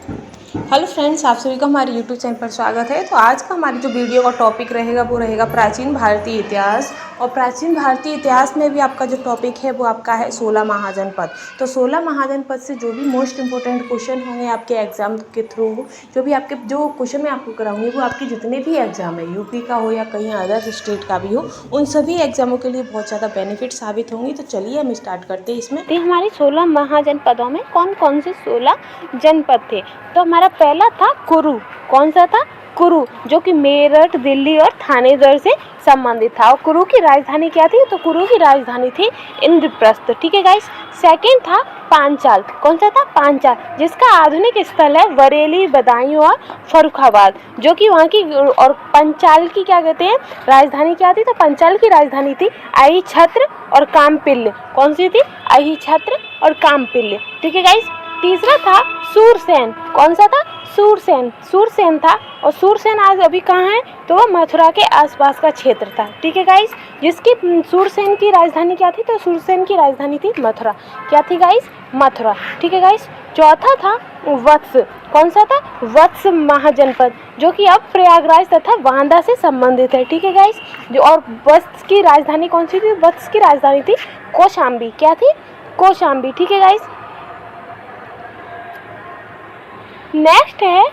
Hello friends, आप सभी का हमारे यूट्यूब चैनल पर स्वागत है। तो आज का हमारी जो वीडियो का टॉपिक रहेगा वो रहेगा प्राचीन भारतीय इतिहास। और प्राचीन भारतीय इतिहास में भी आपका जो टॉपिक है वो आपका है 16 महाजनपद। तो 16 महाजनपद से जो भी मोस्ट इंपॉर्टेंट क्वेश्चन होंगे आपके एग्जाम के थ्रू, जो क्वेश्चन मैं आपको कराऊंगी वो आपके जितने भी एग्जाम है, यूपी का हो या कहीं अदर स्टेट का भी हो, उन सभी एग्जामों के लिए बहुत ज़्यादा बेनिफिट साबित होंगी। तो चलिए हम स्टार्ट करते हैं। इसमें हमारे 16 महाजनपदों में कौन कौन से 16 जनपद थे। तो हमारा पहला था कुरु। कौन सा था? कुरु, जो कि मेरठ, दिल्ली और थानेसर से संबंधित था। और कुरु की राजधानी क्या थी? तो कुरु की राजधानी थी इंद्रप्रस्थ। ठीक है गाइस। सेकंड था पांचाल। कौन सा था? पांचाल, जिसका आधुनिक स्थल है बरेली, बदायूं और फर्रुखाबाद, जो कि वहाँ की। और पंचाल की क्या कहते हैं, राजधानी क्या थी? तो पंचाल की राजधानी थी अहिछत्र और कामपिल्य। कौन सी थी? अहिछत्र और कामपिल्य। ठीक है गाइस। तीसरा था सूरसेन। कौन सा था? सूरसेन। सूरसेन था। और सूरसेन आज अभी कहाँ है? तो वो मथुरा के आसपास का क्षेत्र था। ठीक है गाइस। जिसकी सूरसेन की राजधानी क्या थी? तो सूरसेन की राजधानी थी मथुरा। क्या थी गाइस? मथुरा। ठीक है गाइस। चौथा था वत्स। कौन सा था? वत्स महाजनपद, जो कि अब प्रयागराज तथा बांदा से संबंधित है। ठीक है गाइस। जो और वत्स की राजधानी कौन सी थी? वत्स की राजधानी थी कौशाम्बी। क्या थी? कौशाम्बी। ठीक है गाइस। नेक्स्ट है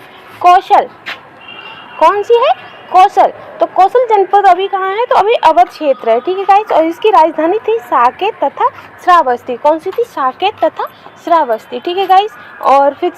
कौशल। कौन सी है? कौशल। तो कौशल जनपद अभी कहाँ है? तो अभी अवध क्षेत्र है। ठीक है गाइस। और इसकी राजधानी थी साकेत तथा श्रावस्ती। कौन सी थी? साकेत तथा श्रावस्ती। ठीक है गाइस। और फिर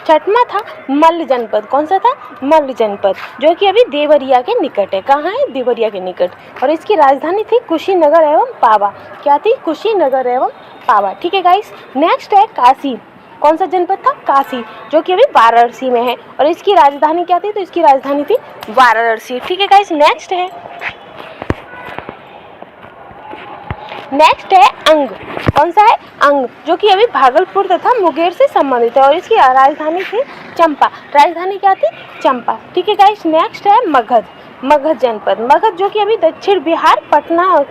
छठवां था मल्ल जनपद। कौन सा था? मल्ल जनपद, जो कि अभी देवरिया के निकट है। कहाँ है? देवरिया के निकट। और इसकी राजधानी थी कुशीनगर एवं पावा। क्या थी? कुशीनगर एवं पावा। ठीक है गाइस। नेक्स्ट है काशी। कौन सा जनपद था? काशी, जो कि अभी वाराणसी में है। और इसकी राजधानी क्या थी? तो इसकी राजधानी थी वाराणसी। ठीक है गाइस। नेक्स्ट है अंग। कौन सा है? अंग, जो कि अभी भागलपुर तथा मुंगेर से संबंधित है। और इसकी राजधानी थी चंपा। राजधानी क्या थी? चंपा। ठीक है गाइस। नेक्स्ट है मगध। मगध जनपद। मगध, जो कि अभी दक्षिण बिहार, पटना और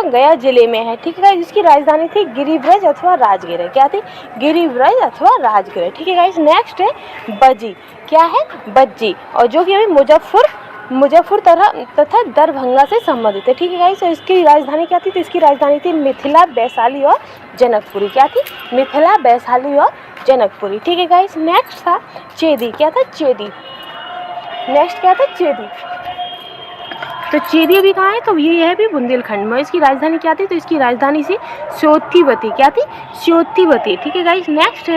गया जिले में है। ठीक है। जिसकी राजधानी थी गिरिब्रज अथवा राजगिर। क्या थी? गिरिब्रज अथवा राजगिर। ठीक है गाइस। नेक्स्ट है बज्जी। क्या है? बज्जी, और जो कि अभी मुजफ्फर तथा दरभंगा से संबंधित है। ठीक है गाइस। और इसकी राजधानी क्या थी? तो इसकी राजधानी थी मिथिला, वैशाली और जनकपुरी। क्या थी? मिथिला, वैशाली और जनकपुरी। ठीक है गाइस। नेक्स्ट था चेदी। क्या था? चेदी। नेक्स्ट क्या था? चेदी। तो चेदी अभी कहाँ है? तो ये है भी बुंदेलखंड में। इसकी राजधानी क्या थी? तो इसकी राजधानी थी स्योतिवती। क्या थी? स्योतिवती। ठीक है गाइस। नेक्स्ट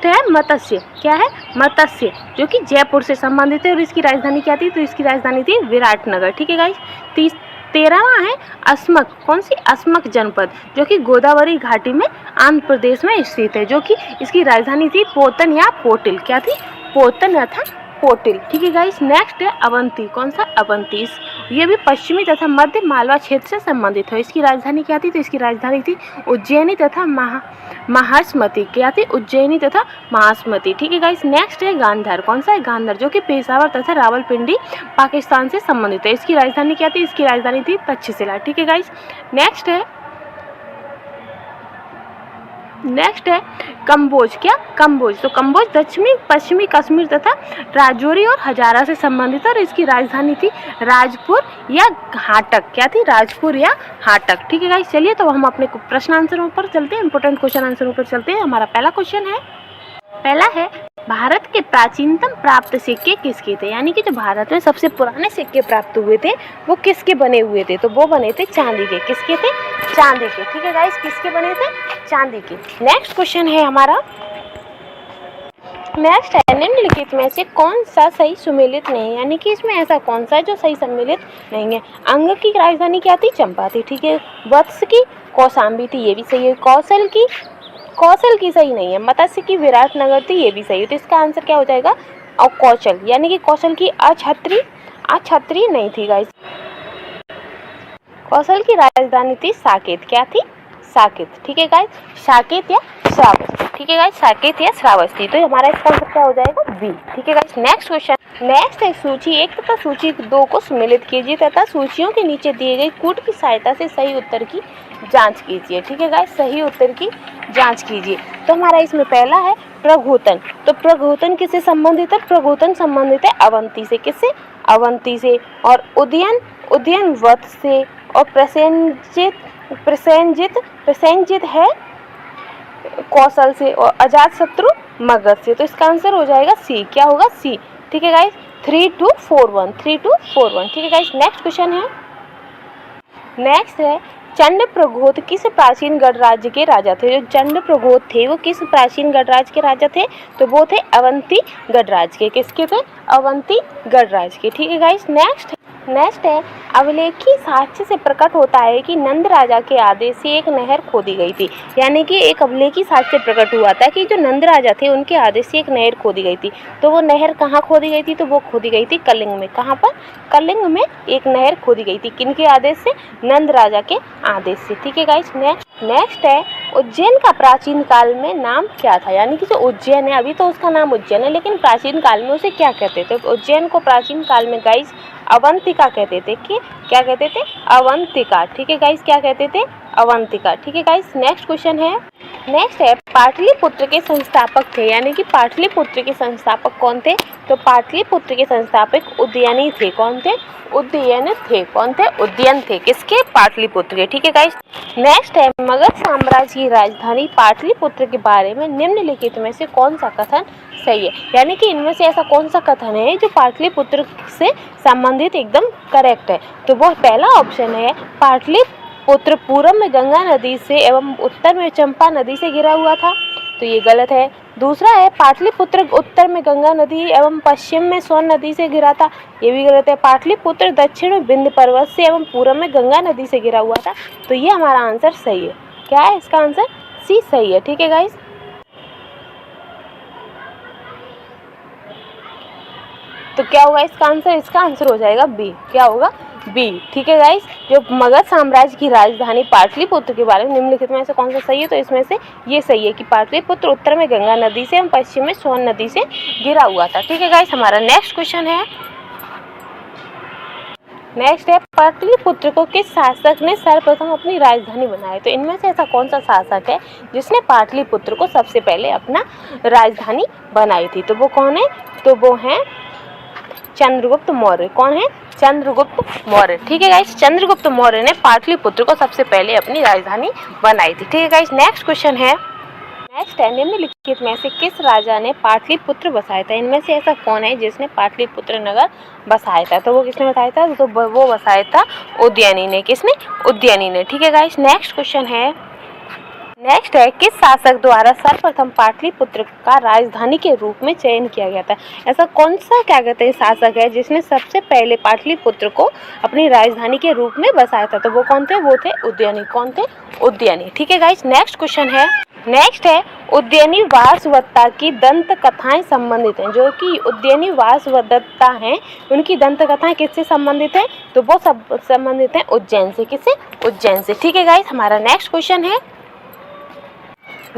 है मत्स्य। क्या है? मत्स्य, जो कि जयपुर से संबंधित है। और इसकी राजधानी क्या थी? तो इसकी राजधानी थी विराटनगर। ठीक है गाइस। 13वां है अस्मक। कौन सी? अस्मक जनपद, जो कि गोदावरी घाटी में आंध्र प्रदेश में स्थित है। जो कि इसकी राजधानी थी पोतन या पोटिल। क्या थी? पोतन या था पोटिल। ठीक है गाइस। नेक्स्ट है अवंती। कौन सा? अवंती। ये भी पश्चिमी तथा मध्य मालवा क्षेत्र से संबंधित है। इसकी राजधानी क्या थी? तो इसकी राजधानी थी उज्जैनी तथा महासमती। क्या थी? उज्जैनी तथा महासमती। ठीक है गाइस। नेक्स्ट है गांधार। कौन सा है? गांधार, जो कि पेशावर तथा रावलपिंडी पाकिस्तान से संबंधित है। इसकी राजधानी क्या थी? इसकी राजधानी थी तक्षशिला। ठीक है गाइस। नेक्स्ट है कम्बोज। क्या? कम्बोज। तो कम्बोज दक्षिणी पश्चिमी कश्मीर तथा राजौरी और हजारा से संबंधित है। और इसकी राजधानी थी राजपुर या हाटक। क्या थी? राजपुर या हाटक। ठीक है गाइस। चलिए तो हम अपने प्रश्न आंसरों पर चलते हैं, इंपोर्टेंट क्वेश्चन आंसरों पर चलते हैं। हमारा पहला क्वेश्चन है, पहला है भारत के प्राचीनतम प्राप्त सिक्के किसके थे? यानी कि जो भारत में सबसे पुराने सिक्के प्राप्त हुए थे वो किसके बने हुए थे? तो वो बने थे चांदी के। किसके थे? चांदी के। ठीक है गाइस। किसके बने थे? चांदी के। नेक्स्ट क्वेश्चन है हमारा, नेक्स्ट है निम्नलिखित में से कौन सा सही सुमेलित नहीं है? यानी कि इसमें ऐसा कौन सा है जो सही सम्मिलित नहीं है? अंग की राजधानी क्या थी? चंपा थी। ठीक है। वत्स की कौशाम्बी थी। ये भी सही है। कौशल की सही नहीं है। मत्स्य की विराटनगर थी। ये भी सही है। तो इसका आंसर क्या हो जाएगा? और कौशल, यानी कि कौशल की अछत्री नहीं थी गाइस। कौशल की राजधानी थी साकेत। क्या थी? साकेत। ठीक है गाइस। साकेत या श्रावस्ती। ठीक है गाइस, साकेत या श्रावस्ती। तो हमारा इसका आंसर क्या हो जाएगा? बी। ठीक है गाइस, नेक्स्ट क्वेश्चन। नेक्स्ट है सूची 1 तथा सूची 2 को सम्मिलित कीजिए तथा सूचियों के नीचे दिए गए कूट की सहायता से सही उत्तर की जांच कीजिए। ठीक है गाइस, सही उत्तर की जांच कीजिए। तो हमारा इसमें पहला है प्रघोतन। तो प्रघोतन किससे संबंधित है? प्रघोतन संबंधित है अवंती से। किससे? अवंती से। और उदयन, उदयन वत से। और प्रसेनजित है कौशल से। और अजात शत्रु मगध से। तो इसका आंसर हो जाएगा सी। क्या होगा? सी। ठीक है गाइस, 3241, 3241। ठीक है गाइस, नेक्स्ट क्वेश्चन है। नेक्स्ट है चंड प्रघोत किस प्राचीन गणराज्य के राजा थे? जो चंड प्रघोत थे वो किस प्राचीन गणराज्य के राजा थे? तो वो थे अवंती गणराज्य के। किसके थे? अवंती गणराज्य के। ठीक है गाइस, नेक्स्ट है अभिलेखी साक्ष्य से प्रकट होता है कि नंद राजा के आदेश से एक नहर खोदी गई थी। यानी कि एक अभिलेखी साक्ष्य प्रकट हुआ था कि जो नंद राजा थे उनके आदेश से एक नहर खोदी गई थी। तो वो नहर कहाँ खोदी गई थी? तो वो खोदी गई थी कलिंग में। कहाँ पर? कलिंग में एक नहर खोदी गई थी। किनके आदेश से? नंद राजा के आदेश से। ठीक है गाइस, नेक्स्ट है उज्जैन का प्राचीन काल में नाम क्या था? यानी कि जो उज्जैन है, अभी तो उसका नाम उज्जैन है, लेकिन प्राचीन काल में उसे क्या कहते थे? तो उज्जैन को प्राचीन काल में गाइस अवंतिका कहते थे। कि क्या कहते थे? अवंतिका। ठीक है गाइस, क्या कहते थे? अवंतिका। ठीक है गाइस, नेक्स्ट क्वेश्चन है। नेक्स्ट है पाटलिपुत्र के संस्थापक थे। यानी कि पाटलिपुत्र के संस्थापक कौन थे? तो पाटलिपुत्र के संस्थापक उदयनी थे। कौन थे? उदयन थे। कौन थे? उदयन थे। किसके? पाटलिपुत्र के। ठीक है गाइस, नेक्स्ट है मगध साम्राज्य की राजधानी पाटलिपुत्र के बारे में निम्नलिखित में से कौन सा कथन सही है? यानी कि इनमें से ऐसा कौन सा कथन है जो पाटलिपुत्र से संबंधित एकदम करेक्ट है? तो वो पहला ऑप्शन है पाटलिपुत्र पूर्व में गंगा नदी से एवं उत्तर में चंपा नदी से घिरा हुआ था। तो ये गलत है। दूसरा है पाटलिपुत्र उत्तर में गंगा नदी एवं पश्चिम में सोन नदी से घिरा था। ये भी गलत है। पाटलिपुत्र दक्षिण में विंध्य पर्वत से एवं पूर्व में गंगा नदी से घिरा हुआ था। तो ये हमारा आंसर सही है। क्या है इसका आंसर? सी सही है। ठीक है गाइस, तो क्या होगा इसका आंसर? इसका आंसर हो जाएगा बी। क्या होगा? बी। ठीक है गाइस, जो मगध साम्राज्य की राजधानी पाटलिपुत्र के बारे में निम्नलिखित में से कौन सा सही है? तो इसमें से ये सही है कि पाटलिपुत्र उत्तर में गंगा नदी से एवं पश्चिम में सोन नदी से घिरा हुआ था। ठीक है गाइस, हमारा नेक्स्ट क्वेश्चन है। नेक्स्ट है पाटलिपुत्र को किस शासक ने सर्वप्रथम अपनी राजधानी बनाया? तो इनमें से ऐसा कौन सा शासक है जिसने पाटलिपुत्र को सबसे पहले अपना राजधानी बनाई थी? तो वो कौन है? तो वो है चंद्रगुप्त मौर्य। कौन है? चंद्रगुप्त मौर्य। ठीक है गाइस, चंद्रगुप्त मौर्य ने पाटलिपुत्र को सबसे पहले अपनी राजधानी बनाई थी। ठीक है गाइस, नेक्स्ट क्वेश्चन है। नेक्स्ट है निम्नलिखित में से किस राजा ने पाटलिपुत्र बसाया था? इनमें से ऐसा कौन है जिसने पाटलिपुत्र नगर बसाया था? तो वो किसने बताया था? तो वो बसाया था उदयनी ने। किसने? उदयनी ने। ठीक है गाइस, नेक्स्ट क्वेश्चन है। नेक्स्ट है किस शासक द्वारा सर्वप्रथम पाटलिपुत्र का राजधानी के रूप में चयन किया गया था? ऐसा कौन सा क्या कहते हैं शासक है जिसने सबसे पहले पाटलिपुत्र को अपनी राजधानी के रूप में बसाया था? तो वो कौन थे? वो थे उदयनी। कौन थे? उदयनी। ठीक है गाइस, नेक्स्ट क्वेश्चन है। नेक्स्ट है उदयनी वासवदत्ता की दंत कथाएं संबंधित हैं। जो कि उदयनी वासवदत्ता हैं उनकी दंत कथाएं किससे संबंधित हैं? तो वो सब संबंधित हैं उज्जैन से। किससे? उज्जैन से। ठीक है गाइस, हमारा नेक्स्ट क्वेश्चन है।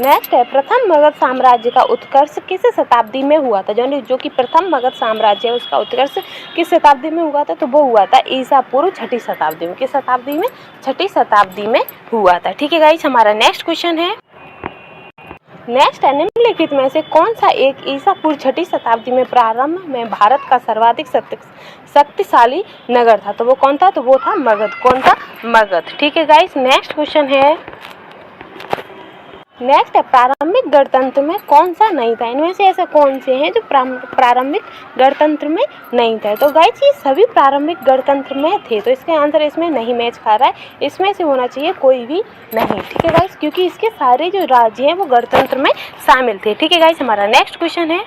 नेक्स्ट है प्रथम मगध साम्राज्य का उत्कर्ष किस शताब्दी में हुआ था? जो कि प्रथम मगध साम्राज्य है उसका उत्कर्ष किस शताब्दी में हुआ था? तो वो हुआ था ईसा पूर्व 6ठी शताब्दी में। किस शताब्दी में? 6ठी शताब्दी में हुआ था। ठीक है गाइस, हमारा नेक्स्ट क्वेश्चन है। नेक्स्ट है निम्नलिखित में से कौन सा एक ईसा पूर्व 6ठी शताब्दी में प्रारंभ में भारत का सर्वाधिक शक्तिशाली नगर था? तो वो कौन था? तो वो था मगध। कौन था? मगध। ठीक है गाइस, नेक्स्ट क्वेश्चन है। नेक्स्ट है प्रारंभिक गणतंत्र में कौन सा नहीं था? इनमें से ऐसा कौन से हैं जो प्रारंभिक गणतंत्र में नहीं था? तो गाइस ये सभी प्रारंभिक गणतंत्र में थे। तो इसका आंसर इसमें नहीं मैच खा रहा है। इसमें से होना चाहिए कोई भी नहीं। ठीक है गाइस, क्योंकि इसके सारे जो राज्य हैं वो गणतंत्र में शामिल थे। ठीक है गाइस, हमारा नेक्स्ट क्वेश्चन है।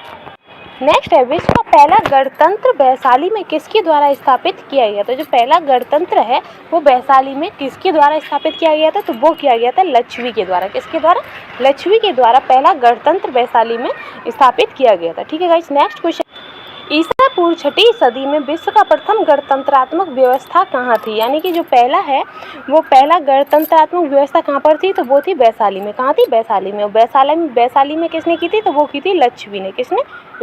नेक्स्ट है विश्व का पहला गणतंत्र वैशाली में किसके द्वारा स्थापित किया गया? तो जो पहला गणतंत्र है वो वैशाली में किसके द्वारा स्थापित किया गया था? तो वो किया गया था लक्ष्मी के द्वारा। किसके द्वारा? लक्ष्मी के द्वारा पहला गणतंत्र वैशाली में स्थापित किया गया था। ठीक है गाइस, नेक्स्ट क्वेश्चन। ईसा पूर्व 6वीं सदी में विश्व का प्रथम गणतंत्रात्मक व्यवस्था कहाँ थी, यानी कि जो पहला है वो पहला गणतंत्रात्मक व्यवस्था कहाँ पर थी, तो वो थी वैशाली में। कहाँ थी? वैशाली में। वैशाली में किसने की थी, तो वो की थी लच्छवी ने।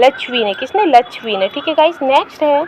लच्छवी ने। ठीक है गाइस, नेक्स्ट है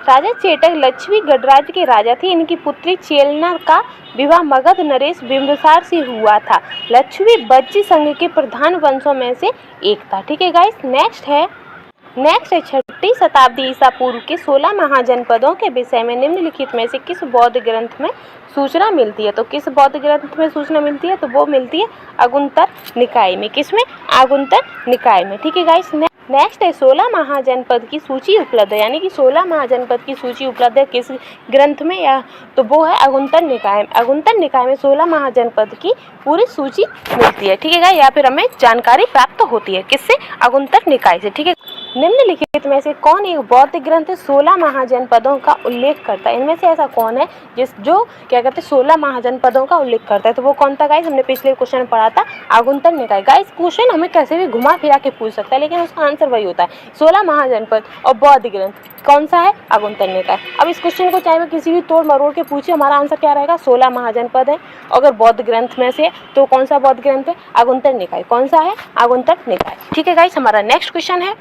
राजा चेटक लच्छवी गणराज्य के राजा थे। इनकी पुत्री चेलना का विवाह मगध नरेश बिंबिसार से हुआ था। लच्छवी बज्जी संघ के प्रधान वंशों में से एक था। ठीक है गाइस, नेक्स्ट है 6वीं शताब्दी ईसा पूर्व के 16 महाजनपदों के विषय में निम्नलिखित में से किस बौद्ध ग्रंथ में सूचना मिलती है। तो किस बौद्ध ग्रंथ में सूचना मिलती है, तो वो मिलती है अगुंतर निकाय में। किसमें? अगुंतर निकाय में। ठीक है गाइस, नेक्स्ट है 16 महाजनपद की सूची उपलब्ध है, यानी कि 16 महाजनपद की सूची उपलब्ध है किस ग्रंथ में, या तो वो है अगुंतर निकाय में। अगुंतर निकाय में 16 महाजनपद की पूरी सूची मिलती है। ठीक है गाइस, या फिर हमें जानकारी प्राप्त होती है किससे? अगुंतर निकाय से। ठीक है, निम्नलिखित में से कौन एक बौद्ध ग्रंथ 16 महाजनपदों का उल्लेख करता है? इनमें से ऐसा कौन है जो क्या कहते हैं 16 महाजनपदों का उल्लेख करता है, तो वो कौन था गाइस? हमने पिछले क्वेश्चन में पढ़ा था अगुंतर निकाय। गाइस क्वेश्चन हमें कैसे भी घुमा फिरा के पूछ सकता है, लेकिन उसका आंसर वही होता है 16 महाजनपद और बौद्ध ग्रंथ कौन सा है? अगुंतर निकाय। अब इस क्वेश्चन को चाहे मैं किसी भी तोड़ मरोड़ के पूछे, हमारा आंसर क्या रहेगा? 16 महाजनपद है। अगर बौद्ध ग्रंथ में से तो कौन सा बौद्ध ग्रंथ है? अगुंतर निकाय। कौन सा है? अगुंतर निकाय। ठीक है गाइस, हमारा नेक्स्ट क्वेश्चन है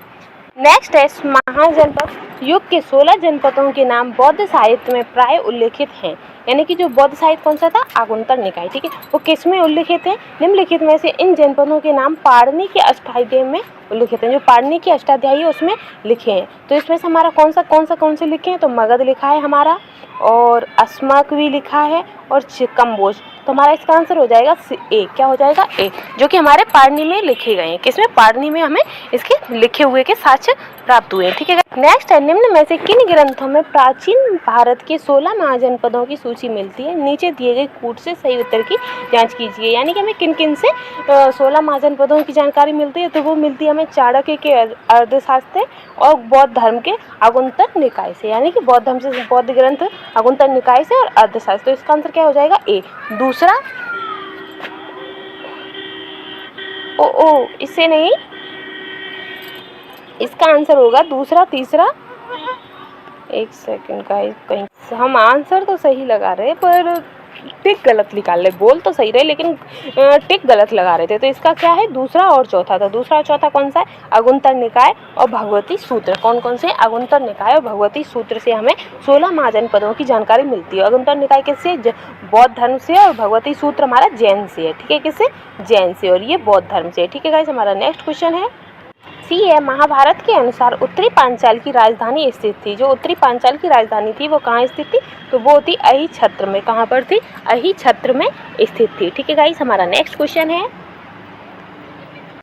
नेक्स्ट है महाजनपद युग के 16 जनपदों के नाम बौद्ध साहित्य में प्राय उल्लेखित हैं, यानी कि जो बौद्ध साहित्य कौन सा था? अगुंतर निकाय। ठीक है, वो किस में उल्लेखित है? निम्नलिखित में से इन जनपदों के नाम पाणिनि के अष्टाध्यायी में उल्लेखित हैं। जो पाणिनि की अष्टाध्यायी है उसमें लिखे हैं। तो इसमें से हमारा कौन से लिखे हैं? तो मगध लिखा है हमारा, और अस्मक भी लिखा है, और कम्बोज। तो हमारा इसका आंसर हो जाएगा ए। क्या हो जाएगा? ए, जो कि हमारे पाणिनि में लिखे गए हैं। किसमें? पाणिनि में हमें इसके लिखे हुए के साक्ष्य प्राप्त हुए हैं। ठीक है, नेक्स्ट है निम्न में से किन ग्रंथों में प्राचीन भारत के 16 महाजनपदों की सूची मिलती है? नीचे दिए गए कूट से सही उत्तर की जांच कीजिए, यानी कि हमें किन किन से 16 महाजनपदों की जानकारी मिलती है, तो वो मिलती है हमें चाणक्य के अर्थशास्त्र और बौद्ध धर्म के अगुंतर निकाय से, यानी कि बौद्ध धर्म से बौद्ध ग्रंथ अगुंतर निकाय से और अर्थशास्त्र। तो इसका आंसर क्या हो जाएगा? ए। दूसरा इससे नहीं, इसका आंसर होगा दूसरा, तीसरा। एक सेकंड का, कहीं हम आंसर तो सही लगा रहे पर टिक गलत निकाल रहे। बोल तो सही रहे लेकिन टिक गलत लगा रहे थे। तो इसका क्या है? दूसरा और चौथा। तो दूसरा और चौथा कौन सा है? अगुंतर निकाय और भगवती सूत्र। कौन से? अगुंतर निकाय और भगवती सूत्र से हमें 16 महाजनपदों की जानकारी मिलती है। अगुंतर निकाय किससे? बौद्ध धर्म से, और भगवती सूत्र हमारा जैन से है। ठीक है, किससे? जैन से, और ये बौद्ध धर्म से। ठीक है गाइस, हमारा नेक्स्ट क्वेश्चन है सी है महाभारत के अनुसार उत्तरी पांचाल की राजधानी स्थित थी। जो उत्तरी पांचाल की राजधानी थी वो कहाँ स्थित थी? तो वो थी अहि छत्र में। कहाँ पर थी? अहि छत्र में स्थित थी। ठीक है गाइस, हमारा नेक्स्ट क्वेश्चन है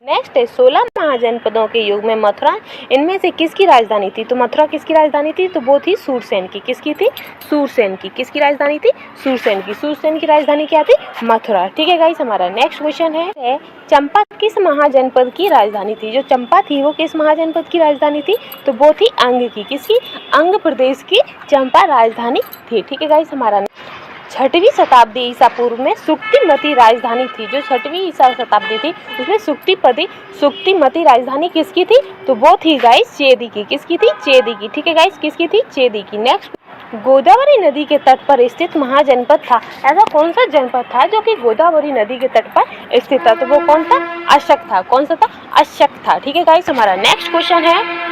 नेक्स्ट है 16 महाजनपदों के युग में मथुरा इनमें से किसकी राजधानी थी? तो मथुरा किसकी राजधानी थी? तो वो थी सूरसेन की। किसकी थी? सूरसेन की। किसकी राजधानी थी? सूरसेन की। सूरसेन की राजधानी क्या थी? मथुरा। ठीक है गाइस, हमारा नेक्स्ट क्वेश्चन है चंपा किस महाजनपद की राजधानी थी? जो चंपा थी वो किस महाजनपद की राजधानी थी? तो वो थी अंग की। किसकी? अंग प्रदेश की चंपा राजधानी थी। ठीक है गाइस, हमारा 6वीं शताब्दी ईसा पूर्व में सुक्तिमती राजधानी थी। जो 6वीं ईसा शताब्दी थी उसमें सुक्तिमती राजधानी किसकी थी? तो वो थी गाइस चेदी की। किसकी थी? चेदी की। ठीक है गाइस, किसकी थी? चेदी की। नेक्स्ट, गोदावरी नदी के तट पर स्थित महाजनपद था। ऐसा कौन सा जनपद था जो कि गोदावरी नदी के तट पर स्थित था? तो वो कौन था? अशक था। कौन सा था? अशक था। ठीक है गाइस, हमारा नेक्स्ट क्वेश्चन है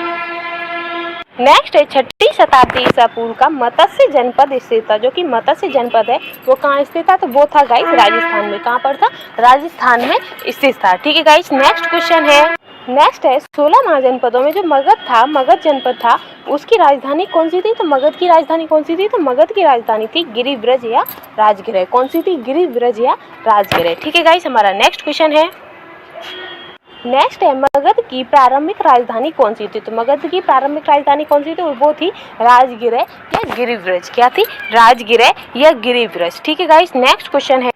नेक्स्ट है 6वीं शताब्दी ईसा पूर्व का मत्स्य जनपद स्थित था। जो कि मत्स्य जनपद है वो कहाँ स्थित था? तो वो था गाइस राजस्थान में। कहाँ पर था? राजस्थान में स्थित था। ठीक है गाइस, नेक्स्ट क्वेश्चन है 16 महाजनपदों में जो मगध जनपद था उसकी राजधानी कौन सी थी? तो मगध की राजधानी कौन सी थी? तो मगध की राजधानी थी गिरिव्रज या राजगिरह। कौन सी थी? गिरिव्रज या राजगिरह। ठीक है गाइस, हमारा नेक्स्ट क्वेश्चन है नेक्स्ट है मगध की प्रारंभिक राजधानी कौन सी थी? तो मगध की प्रारंभिक राजधानी कौन सी थी? वो थी राजगिरह या गिरिव्रज। क्या थी? राजगिरह या गिरिव्रज। ठीक है गाइस, नेक्स्ट क्वेश्चन है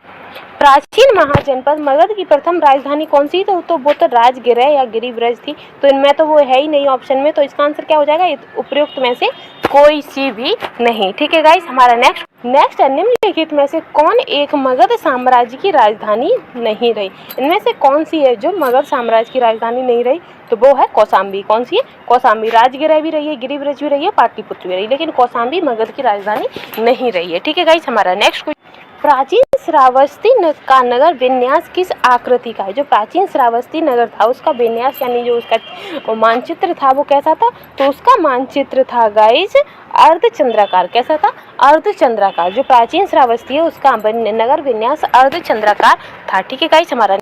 प्राचीन महाजनपद मगध की प्रथम राजधानी कौन सी? तो वो तो राजगिरह या गिरिव्रज थी। तो इनमें तो वो है ही नहीं ऑप्शन में, तो इसका आंसर क्या हो जाएगा? उपयुक्त में से कोई सी भी नहीं। ठीक है गाइस, हमारा नेक्स्ट है, निम्नलिखित में से कौन एक मगध साम्राज्य की राजधानी नहीं रही? इनमें से कौन सी है जो मगध साम्राज्य की राजधानी नहीं रही? तो वो है कौशाम्बी। कौन सी है? कौशाम्बी। राजगिरह भी रही है, गिरिव्रज भी रही है, पाटलिपुत्र भी रही है, लेकिन कौशाम्बी मगध की राजधानी नहीं रही है। ठीक है गाइस, हमारा नेक्स्ट क्वेश्चन, प्राचीन श्रावस्ती का नगर विन्यास किस आकृति का है? जो प्राचीन श्रावस्ती नगर था उसका विन्यास यानी जो उसका मानचित्र था वो कैसा था? तो उसका मानचित्र था गाइस अर्धचंद्राकार। कैसा था? अर्धचंद्राकार। जो प्राचीन श्रावस्ती है उसका नगर विन्यास अर्धचंद्राकार था। ठीक है गाइस, हमारा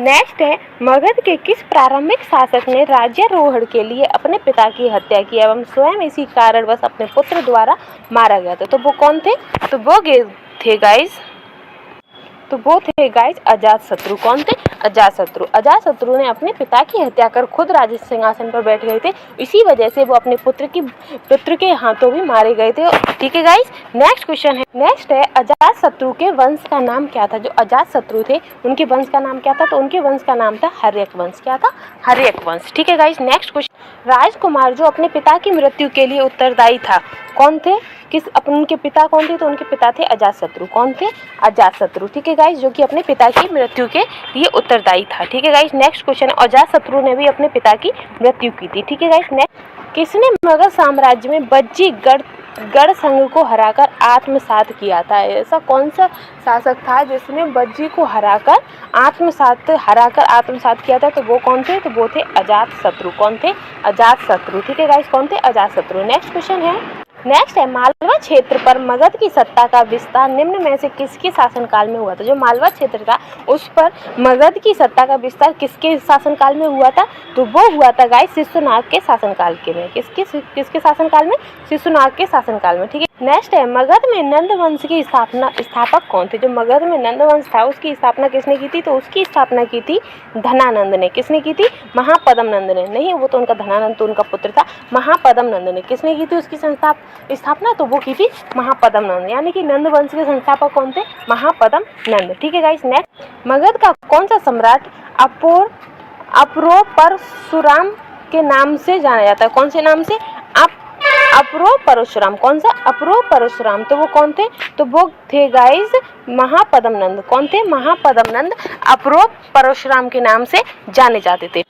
नेक्स्ट है, मगध के किस प्रारंभिक शासक ने राज्यारोहण के लिए अपने पिता की हत्या की एवं स्वयं इसी कारणवश अपने पुत्र द्वारा मारा गया था? तो वो कौन थे? तो वो थे गाइस अजातशत्रु। कौन थे? अजातशत्रु। अजातशत्रु ने अपने पिता की हत्या कर खुद राज सिंहासन पर बैठ गए थे, इसी वजह से वो अपने पुत्र के हाथों भी मारे गए थे। ठीक है गाइस, नेक्स्ट है अजातशत्रु के वंश का नाम क्या था? जो अजातशत्रु थे उनके वंश का नाम क्या था? तो उनके वंश का नाम था हर्यक वंश। क्या था? हर्यक वंश। ठीक है गाइस, नेक्स्ट क्वेश्चन, राजकुमार जो अपने पिता की मृत्यु के लिए उत्तरदायी था कौन थे? उनके पिता कौन थे? तो उनके पिता थे अजातशत्रु। कौन थे? अजातशत्रु। ठीक है गाइस, जो कि अपने पिता की मृत्यु के लिए उत्तरदायी था। ठीक है गाइस, नेक्स्ट क्वेश्चन, अजातशत्रु ने भी अपने पिता की मृत्यु की थी। ठीक है गाइस, नेक्स्ट, किसने मगध साम्राज्य में बज्जीगढ़ संघ को हराकर आत्मसात किया था? ऐसा कौन सा शासक था जिसने बज्जी को हराकर आत्मसात किया था? तो वो कौन थे? तो वो थे अजातशत्रु। कौन थे? अजातशत्रु। ठीक है गाइस, कौन थे? अजातशत्रु। नेक्स्ट है मालवा क्षेत्र पर मगध की सत्ता का विस्तार निम्न में से किसके शासनकाल में हुआ था? जो मालवा क्षेत्र था उस पर मगध की सत्ता का विस्तार किसके शासनकाल में हुआ था? तो वो हुआ था गाइस शिशुनाग के शासनकाल में। किसके शासनकाल में? शिशुनाग के शासनकाल में। ठीक है, नेक्स्ट है मगध में नंद वंश की स्थापक कौन थे? जो मगध में नंद वंश था उसकी स्थापना किसने की थी? तो उसकी स्थापना की थी धनानंद ने। किसने की थी? महापद्म नंद ने। नहीं, वो तो उनका धनानंद तो उनका पुत्र था। महापद्म नंद ने। किसने की थी उसकी स्थापना? तो वो की थी महापद्म नंद, यानी कि नंद वंश के संस्थापक कौन थे? महापद्म नंद। ठीक है गाइस, नेक्स्ट, मगध का कौन सा सम्राट अप्रो परशुराम के नाम से जाना जाता है? कौन से नाम से? अप्रो परशुराम। कौन सा? अप्रो परशुराम। तो वो कौन थे? तो वो थे गाइस महापद्म नंद। कौन थे? महापद्म नंद अप्रो परशुराम के नाम से जाने जाते थे।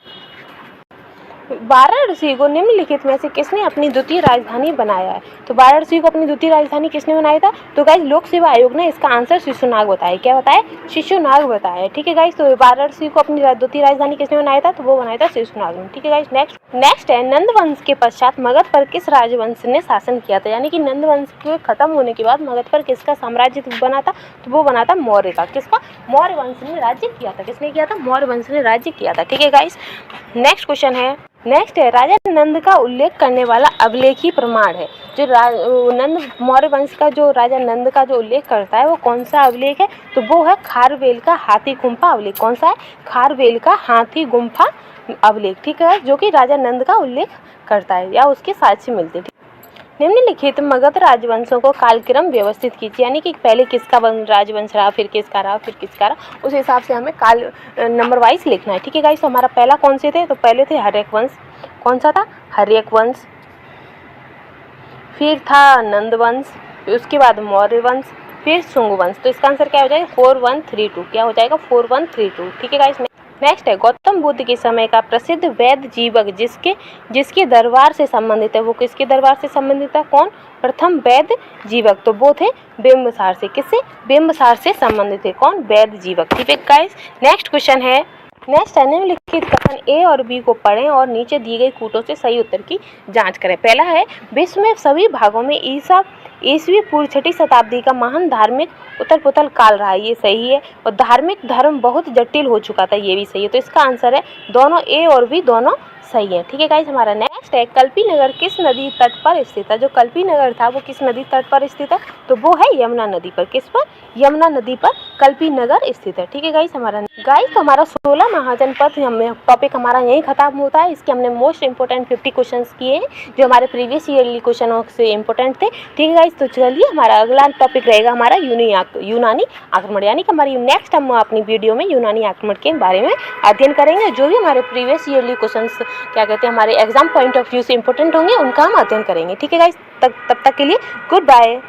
वाराणसी को निम्नलिखित में से किसने अपनी द्वितीय राजधानी बनाया है? तो वाराणसी को अपनी द्वितीय राजधानी किसने बनाया था? तो गाइस लोक सेवा आयोग ने इसका आंसर शिशुनाग बताया। क्या बताया? शिशुनाग बताया। ठीक है गाइस, तो वाराणसी को अपनी द्वितीय राजधानी किसने बनाया था? तो वो बनाया था शिशुनाग ने। ठीक है गाइस, नेक्स्ट है नंद वंश के पश्चात मगध पर किस राजवंश ने शासन किया था? यानी कि नंद वंश के खत्म होने के बाद मगध पर किसका साम्राज्य बना था? तो वो बना था मौर्य का। किसका? मौर्य वंश ने राज्य किया था। किसने किया था? मौर्य वंश ने राज्य किया था। ठीक है गाइस, नेक्स्ट है राजा नंद का उल्लेख करने वाला अभिलेखी प्रमाण है। जो नंद मौर्य वंश का जो राजा नंद का जो उल्लेख करता है वो कौन सा अभिलेख है? तो वो है खारवेल का हाथी गुम्फा अभिलेख। कौन सा है? खारवेल का हाथी गुम्फा अभिलेख। ठीक है, जो कि राजा नंद का उल्लेख करता है या उसके साक्ष्य मिलते हैं। निम्नलिखित मगध राजवंशों को कालक्रम व्यवस्थित कीजिए, यानी कि पहले किसका राजवंश रहा, फिर किसका रहा, फिर किसका रहा, उस हिसाब से हमें काल नंबर वाइज लिखना है। ठीक है गाइस, तो हमारा पहला कौन से थे? तो पहले थे हर्यक वंश। कौन सा था? हर्यक वंश। फिर था नंद वंश, फिर उसके बाद मौर्य वंश, फिर शुंग वंश। तो इसका आंसर क्या हो जाएगा? 4132। क्या हो जाएगा? 4132। ठीक है गाइस, नेक्स्ट है गौतम बुद्ध के समय का प्रसिद्ध वैद्य जीवक जिसके दरबार से संबंधित है, वो किसके दरबार से संबंधित है? कौन? प्रथम वैद्य जीवक। तो वो थे बिंबिसार से। किससे? बिंबिसार से संबंधित थे। कौन? वैद्य जीवक। ठीक है गाइस, नेक्स्ट क्वेश्चन है निम्नलिखित कथन ए और बी को पढ़ें और नीचे दी गई कूटों से सही उत्तर की जांच करें। पहला है विश्व में सभी भागों में ईसवी पूर्व 6ठी शताब्दी का महान धार्मिक उथल पुथल काल रहा है। ये सही है। और धार्मिक धर्म बहुत जटिल हो चुका था। ये भी सही है। तो इसका आंसर है दोनों ए और बी दोनों सही है। ठीक है गाइस, हमारा नेक्स्ट नेक्स्ट है कल्पी नगर किस नदी तट पर स्थित है। जो कल्पी नगर था वो किस नदी तट पर स्थित है, तो वो है यमुना नदी पर। किस पर? यमुना नदी पर कल्पी नगर स्थित है। ठीक है गाइस, तो हमारा 16 महाजनपद टॉपिक हमारा यहीं खत्म होता है। इसके हमने मोस्ट इंपोर्टेंट 50 क्वेश्चंस किए हैं जो हमारे प्रीवियस ईयरली क्वेश्चनों से इंपॉर्टेंट थे। ठीक है गाइस, तो चलिए हमारा अगला टॉपिक रहेगा हमारा यूनानी आक्रमण, यानी कि हमारी नेक्स्ट हम अपनी वीडियो में यूनानी आक्रमण के बारे में अध्ययन करेंगे। जो भी हमारे प्रीवियस ईयरली क्वेश्चंस क्या कहते हैं हमारे एग्जाम पॉइंट ऑफ व्यू से इंपॉर्टेंट होंगे उनका हम अध्ययन करेंगे। ठीक है गाइस, तब तक के लिए गुड बाय।